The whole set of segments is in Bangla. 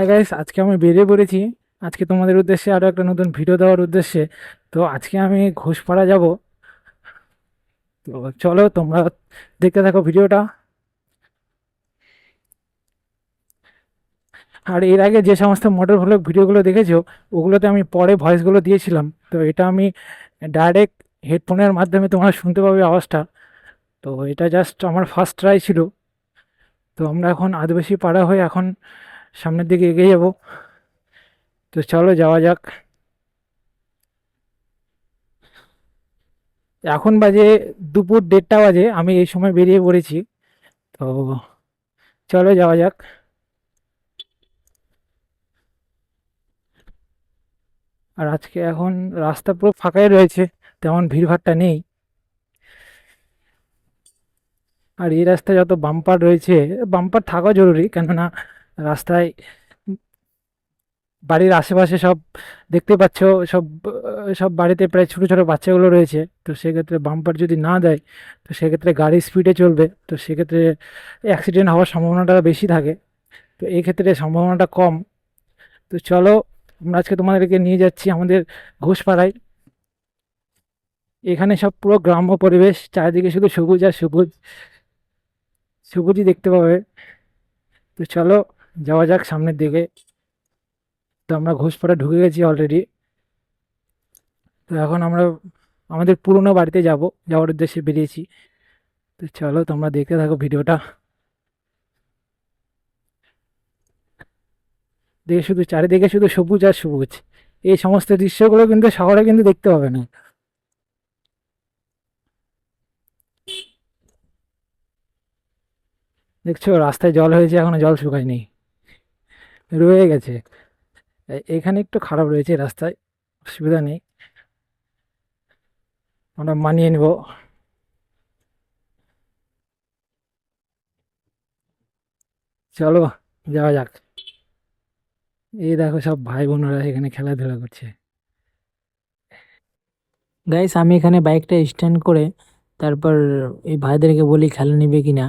হাই গাইস, আজকে আমি বেরিয়ে পড়েছি। আজকে তোমাদের উদ্দেশ্যে আরও একটা নতুন ভিডিও দেওয়ার উদ্দেশ্যে। তো আজকে আমি ঘোষপাড়া যাব। তো চলো তোমরা দেখতে থাকো ভিডিওটা। আর এর আগে যে সমস্ত মোটর ভ্লগ ভিডিওগুলো দেখেছো, ওগুলোতে আমি পরে ভয়েসগুলো দিয়েছিলাম। তো এটা আমি ডাইরেক্ট হেডফোনের মাধ্যমে তোমরা শুনতে পাবে আওয়াজটা। তো এটা জাস্ট আমার ফার্স্ট ট্রাই ছিল। তো আমরা এখন আদিবাসী পাড়া হয়ে এখন সামনের দিকে এগিয়ে যাব। তো চলো যাওয়া যাক। এখন বাজে দুপুর 1:30 বাজে, আমি এই সময় বেরিয়ে পড়েছি। তো চলো যাওয়া যাক। আর আজকে এখন রাস্তা পুরো ফাঁকাই রয়েছে, তেমন ভিড়ভাট্টা নেই। আর এই রাস্তায় যত বাম্পার রয়েছে, বাম্পার থাকা জরুরি, কেননা রাস্তায় বাড়ির আশেপাশে সব দেখতে পাচ্ছ, সব সব বাড়িতে প্রায় ছোট ছোট বাচ্চাগুলো রয়েছে। তো সেক্ষেত্রে বাম্পার যদি না দেয়, তো সেক্ষেত্রে গাড়ি স্পিডে চলবে, তো সেক্ষেত্রে অ্যাক্সিডেন্ট হওয়ার সম্ভাবনাটা বেশি থাকে। তো এই ক্ষেত্রে সম্ভাবনাটা কম। তো চলো, আমরা আজকে তোমাদেরকে নিয়ে যাচ্ছি আমাদের ঘোষপাড়ায়। এখানে সব পুরো গ্রাম্য পরিবেশ, চারিদিকে শুধু সবুজ আর সবুজ, সবুজই দেখতে পাবে। তো চলো যাওয়া যাক সামনের দিকে। তো আমরা ঘোষপাড়া ঢুকে গেছি অলরেডি। তো এখন আমরা আমাদের পুরনো বাড়িতে যাওয়ার উদ্দেশ্যে বেরিয়েছি। তো চলো তোমরা দেখতে থাকো ভিডিওটা। দেখে শুধু চারিদিকে শুধু সবুজ আর সবুজ। এই সমস্ত দৃশ্যগুলো কিন্তু শহরে কিন্তু দেখতে পাবে না। দেখছো রাস্তায় জল হয়েছে, এখনো জল শুকায়নি, রয়ে গেছে। এখানে একটু খারাপ রয়েছে রাস্তায়, অসুবিধা নেই, আমরা মানিয়ে নেব। চলো যাওয়া যাক। এই দেখো সব ভাই বোনেরা এখানে খেলাধুলা করছে। গাইস, আমি এখানে বাইকটা স্ট্যান্ড করে তারপর এই ভাইদেরকে বলি খেলা নিবে কিনা।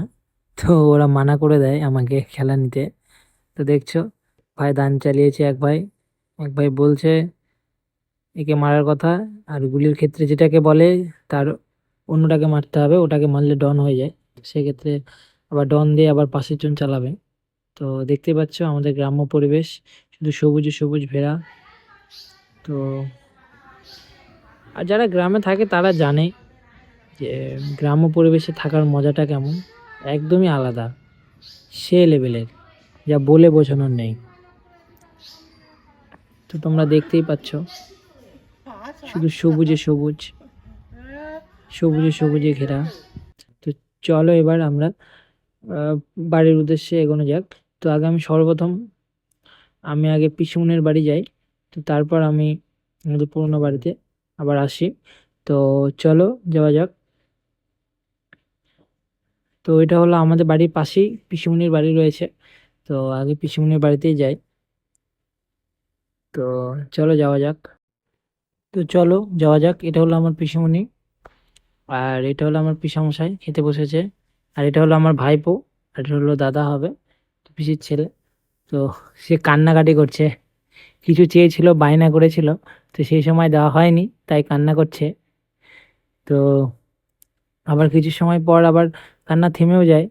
তো ওরা মানা করে দেয় আমাকে খেলা নিতে। তো দেখছো, ভাই দান চালিয়েছে, এক ভাই বলছে একে মারার কথা। আর গুলির ক্ষেত্রে যেটাকে বলে, তার অন্যটাকে মারতে হবে, ওটাকে মারলে ডন হয়ে যায়। সেক্ষেত্রে আবার ডন দিয়ে আবার পাশের জন চালাবে। তো দেখতে পাচ্ছ আমাদের গ্রাম্য পরিবেশ শুধু সবুজে সবুজ ঘেরা। তো আর যারা গ্রামে থাকে তারা জানে যে গ্রাম্য পরিবেশে থাকার মজাটা কেমন। একদমই আলাদা, সে লেভেলের, যা বলে বোঝানোর নেই। তো তোমরা দেখতেই পাচ্ছ শুধু সবুজে সবুজ, সবুজে সবুজে ঘেরা। তো চলো এবার আমরা আহ, বাড়ির উদ্দেশ্যে এগোনো যাক। তো আগে আমি আগে পিসুমনের বাড়ি যাই। তো তারপর আমি আমাদের পুরোনো বাড়িতে আবার আসি। তো চলো যাওয়া যাক। তো এটা হলো আমাদের বাড়ির পাশেই পিসুমনির বাড়ি রয়েছে। তো আগে পিসুমনির বাড়িতেই যাই। তো চলো যাওয়া যাক। তো চলো যাওয়া যাক। এটা হলো আমার পিসুমনি, আর এটা হলো আমার পিসামশাই খেতে বসেছে। আর এটা হলো আমার ভাইপো, আর এটা হলো দাদা হবে, পিসির ছেলে। তো সে কান্নাকাটি করছে, কিছু চেয়েছিল, বায়না করেছিল। তো সেই সময় দেওয়া হয়নি, তাই কান্না করছে। তো আবার কিছু সময় পর আবার কান্না থেমেও যায়।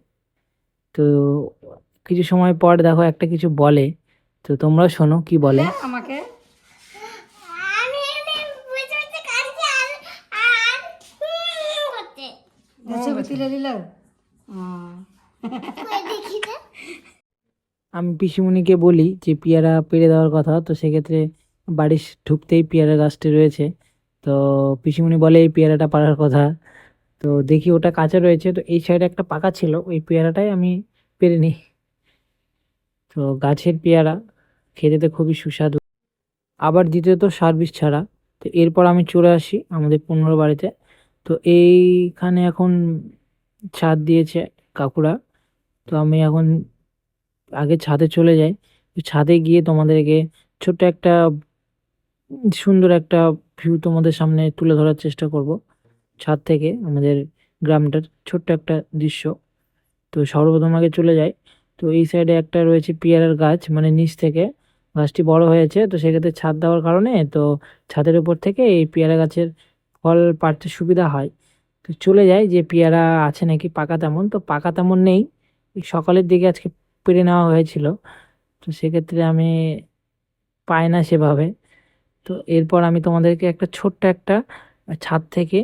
তো কিছু সময় পর দেখো একটা কিছু বলে। তো তোমরা শোনো কি বলে। আমাকে ছবি তুলে দিল। আমি পিসিমণিকে বলি যে পেয়ারা পেড়ে দেওয়ার কথা। তো সেক্ষেত্রে বাড়ির ঢুকতেই পেয়ারা গাছটি রয়েছে। তো পিসিমণি বলে এই পেয়ারাটা পাড়ার কথা। তো দেখি ওটা কাঁচা রয়েছে, তো এই সাইডে একটা পাকা ছিল, ওই পেয়ারাটাই আমি পেরে নিই। তো গাছের পেয়ারা খেতে তো খুবই সুস্বাদু, আবার দ্বিতীয়ত সার্ভিস ছাড়া। তো এরপর আমি চলে আসি আমাদের পুনর বাড়িতে। তো এইখানে এখন ছাদ দিয়েছে কাকুরা। তো আমি এখন আগে ছাদে চলে যাই। তো ছাদে গিয়ে তোমাদেরকে ছোট্ট একটা সুন্দর একটা ভিউ তোমাদের সামনে তুলে ধরার চেষ্টা করব, ছাদ থেকে আমাদের গ্রামটার ছোট্ট একটা দৃশ্য। তো সর্বপ্রথম আগে চলে যাই। তো তো এই সাইডে একটা রয়েছে পেয়ারার গাছ, মানে নিচ থেকে গাছটি বড় হয়েছে, তো সেক্ষেত্রে ছাদ দেওয়ার কারণে তো ছাদের উপর থেকে এই পেয়ারা গাছের ফল পাড়তে সুবিধা হয়। তো চলে যায় যে পেয়ারা আছে নাকি পাকা তেমন, তো পাকা তেমন নেই, এই সকালের দিকে আজকে পেড়ে নেওয়া হয়েছিল, তো সেক্ষেত্রে আমি পাই না সেভাবে। তো এরপর আমি তোমাদেরকে একটা ছোট্ট একটা ছাদ থেকে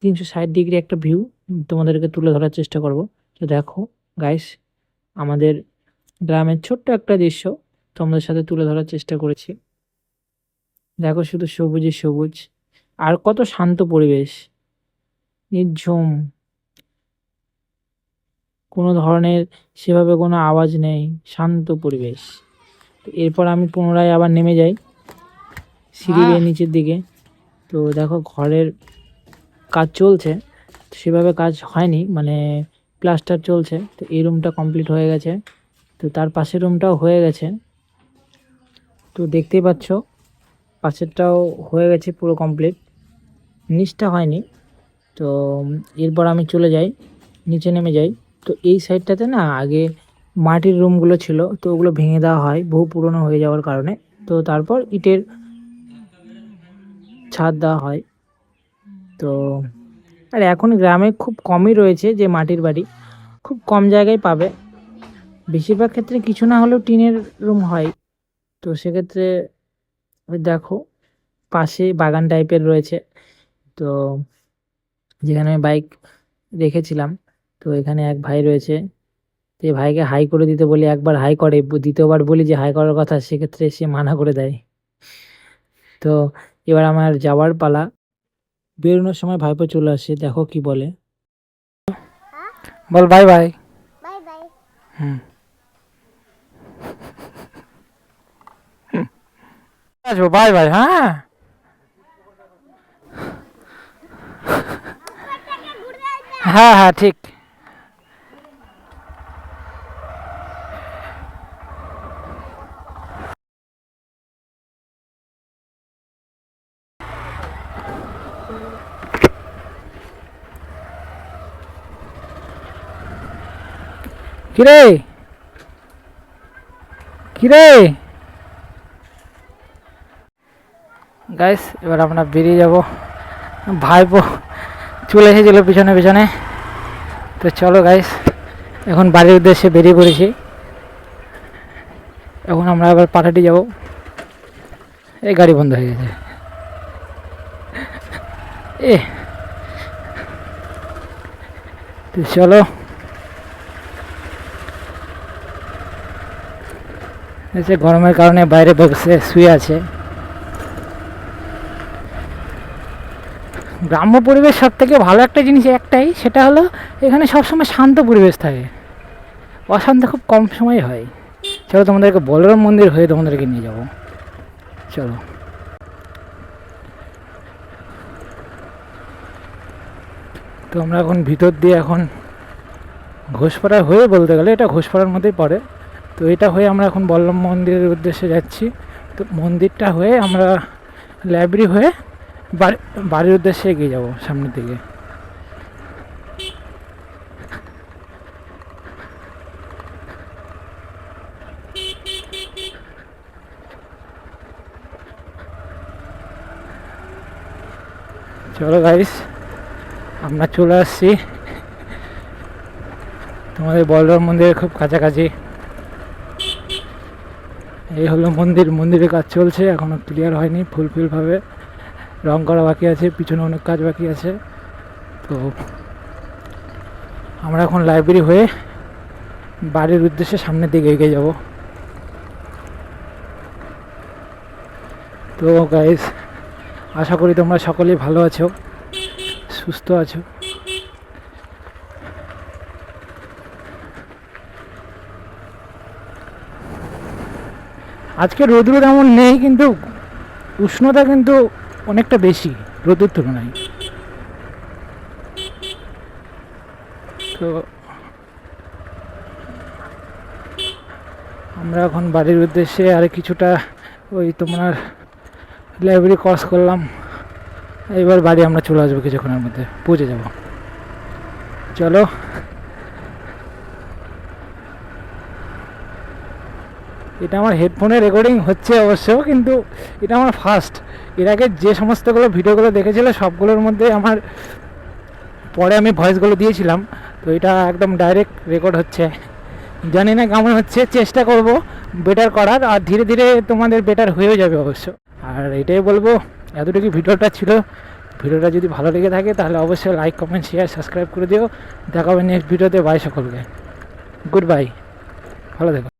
360 ডিগ্রি একটা ভিউ তোমাদেরকে তুলে ধরার চেষ্টা করব। তো দেখো গাইস, আমাদের গ্রামের ছোট্ট একটা দৃশ্য তোমাদের সাথে তুলে ধরার চেষ্টা করেছি। দেখো শুধু সবুজে সবুজ, আর কত শান্ত পরিবেশ, নির্ঝুম, কোনো ধরনের সেভাবে কোনো আওয়াজ নেই, শান্ত পরিবেশ। তো এরপর আমি পুনরায় আবার নেমে যাই সিঁড়ি বেয়ে নিচের দিকে। তো দেখো ঘরের কাজ চলছে, সেভাবে কাজ হয়নি, মানে প্লাস্টার চলছে। তো এই রুমটা কমপ্লিট হয়ে গেছে, তো তার পাশের রুমটাও হয়ে গেছে, তো দেখতেই পাচ্ছ পাশেরটাও হয়ে গেছে পুরো কমপ্লিট, নিচটা হয়নি। তো এরপর আমি চলে যাই নিচে নেমে যাই। তো এই সাইডটাতে না আগে মাটির রুমগুলো ছিল, তো ওগুলো ভেঙে দেওয়া হয় বহু পুরনো হয়ে যাওয়ার কারণে, তো তারপর ইটের ছাদ দেওয়া হয়। তো আর এখন গ্রামে খুব কমই রয়েছে যে মাটির বাড়ি, খুব কম জায়গায় পাবে, বেশিরভাগ ক্ষেত্রে কিছু না হলেও টিনের রুম হয়। তো সেক্ষেত্রে ওই দেখো পাশে বাগান টাইপের রয়েছে, তো যেখানে আমি বাইক রেখেছিলাম, তো এখানে এক ভাই রয়েছে, তো এই ভাইকে হাই করে দিতে বলি, একবার হাই করে, দ্বিতীয়বার বলি যে হাই করার কথা, সেক্ষেত্রে সে মানা করে দেয়। তো এবার আমার যাওয়ার পালা, বেরোনোর সময় ভাইপো চলে আসে, দেখো কি বলে, বল বাই বাই। Bye bye. হুম, আসবো, বাই বাই। হ্যাঁ হ্যাঁ হ্যাঁ ঠিক। কিরে কিরে গাইস, এবার আমরা বেরিয়ে যাব, ভাইপো চলে এসেছিল পিছনে পিছনে। তো চলো গাইস, এখন বাড়ির উদ্দেশ্যে বেরিয়ে পড়েছি, এখন আমরা আবার পাঠাটি যাব। এই গাড়ি বন্ধ হয়ে গেছে, এ তো চলো, গরমের কারণে বাইরে বসে শুয়ে আছে। গ্রাম্য পরিবেশ সব থেকে ভালো একটা জিনিস একটাই, সেটা হলো এখানে সবসময় শান্ত পরিবেশ থাকে, অশান্ত খুব কম সময় হয়। চলো তোমাদেরকে বলরাম মন্দির হয়ে তোমাদেরকে নিয়ে যাব, চলো। তো আমরা এখন ভিতর দিয়ে এখন ঘোষপাড়া হয়ে, বলতে গেলে এটা ঘোষপাড়ার মধ্যেই পড়ে, তো এটা হয়ে আমরা এখন বলরাম মন্দিরের উদ্দেশ্যে যাচ্ছি। তো মন্দিরটা হয়ে আমরা লাইব্রেরি হয়ে বাড়ির উদ্দেশ্যে এগিয়ে যাব সামনের দিকে। চলো গাইস, আমরা চলে আসছি তোমাদের বলরাম মন্দিরের খুব কাছাকাছি। এই হলো মন্দির, মন্দিরের কাজ চলছে, এখনো ক্লিয়ার হয়নি ফুলফিলভাবে, রং করা বাকি আছে, পিছনে অনেক কাজ বাকি আছে। তো আমরা এখন লাইব্রেরি হয়ে বাড়ির উদ্দেশ্যে সামনের দিকে এগিয়ে যাব। তো গাইস, আশা করি তোমরা সকলেই ভালো আছো, সুস্থ আছো। আজকে রোদ এমন নেই, কিন্তু উষ্ণতা কিন্তু অনেকটা বেশি রোদের তুলনায়। তো আমরা এখন বাড়ির উদ্দেশ্যে আর কিছুটা, ওই তোমার লাইব্রেরি ক্রস করলাম, এবার বাড়ি আমরা চলে আসবো, কিছুক্ষণের মধ্যে পৌঁছে যাব। চলো এটা আমার হেডফোনে রেকর্ডিং হচ্ছে অবশ্য, কিন্তু এটা আমার ফার্স্ট। এর আগে যে সমস্তগুলো ভিডিওগুলো দেখেছিল সবগুলোর মধ্যে আমার পরে আমি ভয়েসগুলো দিয়েছিলাম, তো এটা একদম ডাইরেক্ট রেকর্ড হচ্ছে। জানি না কেমন হচ্ছে, চেষ্টা করব বেটার করার, আর ধীরে ধীরে তোমাদের বেটার হয়েও যাবে অবশ্য। আর এটাই বলবো, এতটুকু ভিডিওটা ছিল। ভিডিওটা যদি ভালো লেগে থাকে তাহলে অবশ্যই লাইক, কমেন্ট, শেয়ার, সাবস্ক্রাইব করে দিও। দেখা হবে নেক্সট ভিডিওতে। বাই সকলকে, গুড বাই, ভালো থেকো।